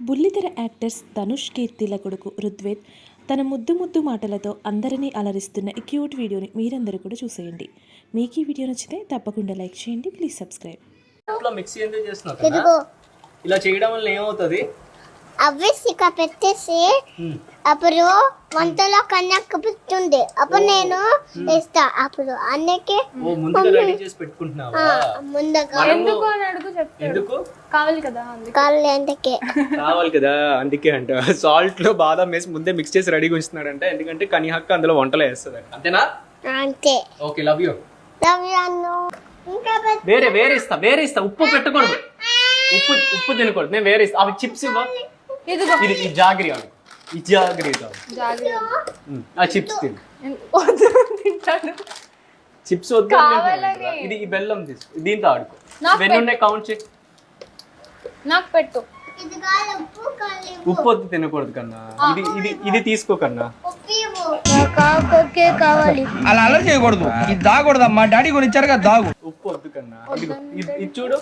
బుల్లితెర యాక్టర్స్ ధనుష్ కీర్తిల కొడుకు రుద్వేద్ తన ముద్దు ముద్దు మాటలతో అందరినీ అలరిస్తున్న ఈ క్యూట్ వీడియోని మీరందరూ కూడా చూసేయండి. మీకు ఈ వీడియో నచ్చితే తప్పకుండా లైక్ చేయండి. Please subscribe. మిక్సీ ఎందుకు చేస్తున్నావు కదా? ఇలా చేయడం వల్ల ఏమవుతుంది? అవ్వేసిక పెట్టేసి అప్పుడు వంటలో కన్యాక పెట్టుంది. అప్పుడు నేను వేస్తా. అప్పుడు అన్నకే ముందుగా రెడీ చేసి పెట్టుకుంటున్నావా? ముందుగా ఎందుకు అని అడుగు చెప్తాడు. ఎందుకు కావాలి కదా అందుకే. కావాలి కదా అందుకే అంట. సాల్ట్ లో బాదం వేసి ముందే మిక్స్ చేసి రెడీగా ఉంచుతున్నాడంట. ఎందుకంటే కనిహక్క అందులో వంటలో వేస్తుంది. అంతేనా? అంతే. Okay, love you. ఇంకా వేరే ఇస్తా. ఉప్పు పెట్టకూడదు, ఉప్పు తినకూడదు. నేను వేరే ఇస్తా. అవి చిప్స్ ఇవ్వ. ఇదిగో ఇది ఈ జాగ్రీ ఆ చిప్స్ తిను. తింటాడు. చిప్స్ వద్దు. ఇది ఈ బెల్లం తీసు. దీంతో ఆడుకో. ఇవన్నీ ఉన్నాయి, కౌంట్ చేయి. నాకు పెట్టు. ఉప్పు వద్దు, తినకూడదు కన్నా. ఇది తీసుకో కన్నా. కావాలి. అలా అలా చేయకూడదు. ఇది దాగకూడదు అమ్మా. డాడీ కొని ఇచ్చారు కదా, దాగు. ఉప్పు వద్దు కన్నా. ఇది చూడు.